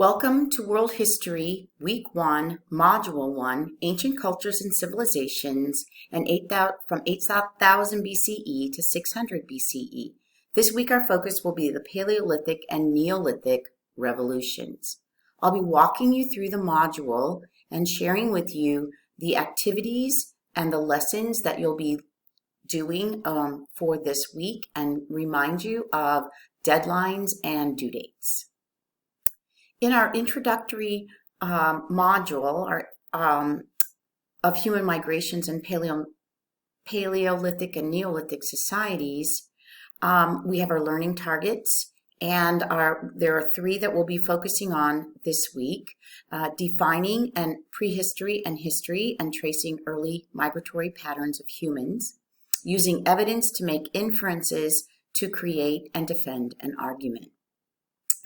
Welcome to World History, Week 1, Module 1, Ancient Cultures and Civilizations, from 8,000 BCE to 600 BCE. This week our focus will be the Paleolithic and Neolithic revolutions. I'll be walking you through the module and sharing with you the activities and the lessons that you'll be doing for this week and remind you of deadlines and due dates. In our introductory module of human migrations in Paleolithic and Neolithic societies, we have our learning targets, and there are 3 that we'll be focusing on this week: defining and prehistory and history and tracing early migratory patterns of humans, using evidence to make inferences to create and defend an argument.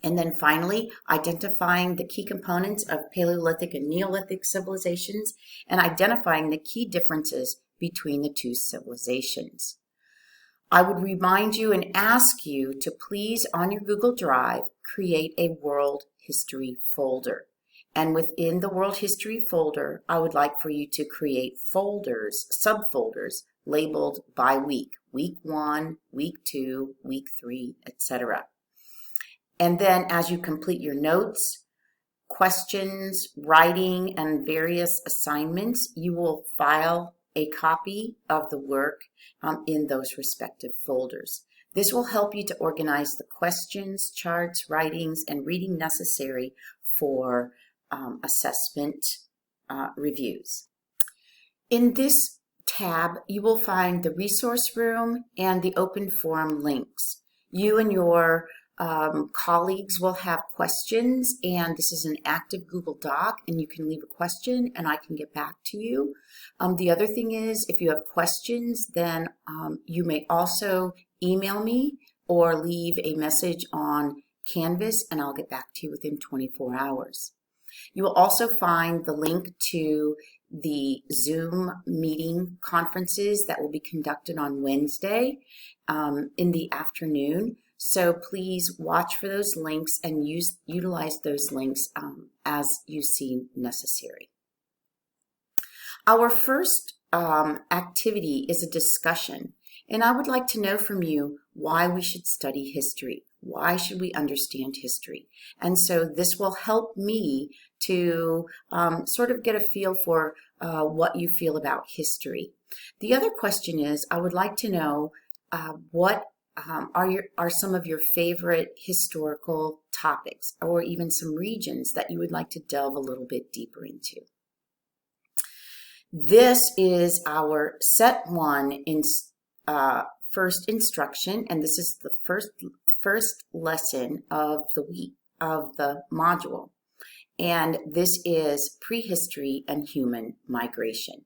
And then finally, identifying the key components of Paleolithic and Neolithic civilizations and identifying the key differences between the 2 civilizations. I would remind you and ask you to please, on your Google Drive, create a World History folder. And within the World History folder, I would like for you to create folders, subfolders, labeled by week: Week 1, Week 2, Week 3, etc. And then as you complete your notes, questions, writing, and various assignments, you will file a copy of the work in those respective folders. This will help you to organize the questions, charts, writings, and reading necessary for assessment reviews. In this tab, you will find the resource room and the open forum links. You and your colleagues will have questions, and this is an active Google Doc, and you can leave a question and I can get back to you. The other thing is, if you have questions, then you may also email me or leave a message on Canvas and I'll get back to you within 24 hours. You will also find the link to the Zoom meeting conferences that will be conducted on Wednesday in the afternoon. So please watch for those links and utilize those links as you see necessary. Our first activity is a discussion, and I would like to know from you why we should study history. Why should we understand history? And so this will help me to sort of get a feel for what you feel about history. The other question is, I would like to know what are some of your favorite historical topics, or even some regions that you would like to delve a little bit deeper into. This is our set 1 in first instruction, and this is the first lesson of the week of the module, and this is prehistory and human migration.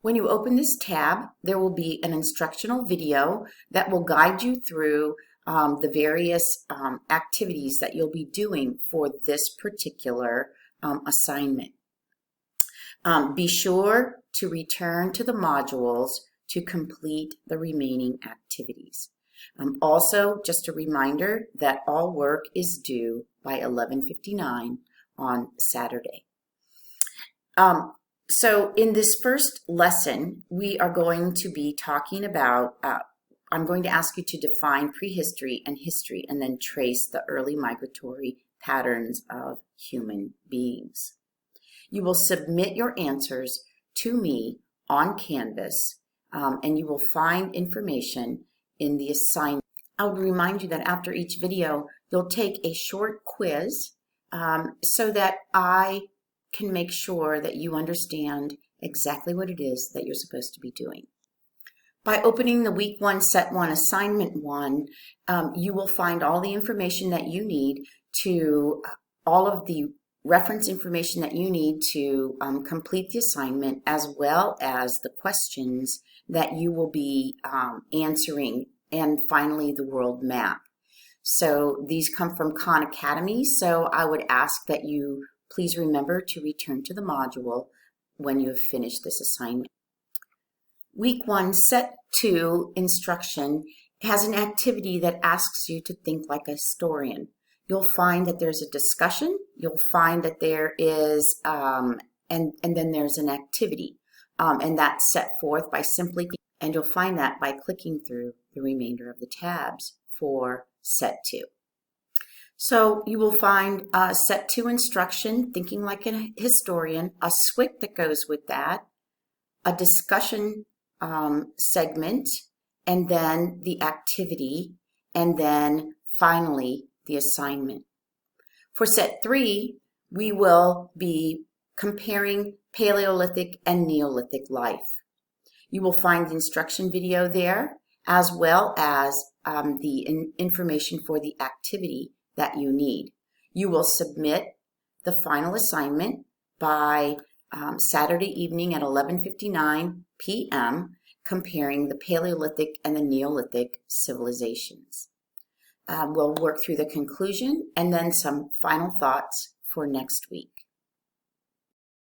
When you open this tab, there will be an instructional video that will guide you through the various activities that you'll be doing for this particular assignment. Be sure to return to the modules to complete the remaining activities. Also, just a reminder that all work is due by 11:59 on Saturday. So in this first lesson, we are going to be talking about, I'm going to ask you to define prehistory and history and then trace the early migratory patterns of human beings. You will submit your answers to me on Canvas, and you will find information in the assignment. I would remind you that after each video, you'll take a short quiz so that I can make sure that you understand exactly what it is that you're supposed to be doing. By opening the Week 1, Set 1, Assignment 1, you will find all the information that you need to, all of the reference information that you need to complete the assignment, as well as the questions that you will be answering, and finally the world map. So these come from Khan Academy, so I would ask that you please remember to return to the module when you have finished this assignment. Week 1, Set 2 instruction has an activity that asks you to think like a historian. you'll find that there's a discussion. You'll find that there is, and then there's an activity. And that's set forth by simply, and you'll find that by clicking through the remainder of the tabs for Set 2. So you will find Set 2 instruction, thinking like a historian, a SWIC that goes with that, a discussion segment, and then the activity, and then finally the assignment. For Set 3, we will be comparing Paleolithic and Neolithic life. You will find the instruction video there, as well as the information for the activity that you need. You will submit the final assignment by Saturday evening at 11:59 p.m., comparing the Paleolithic and the Neolithic civilizations. We'll work through the conclusion and then some final thoughts for next week.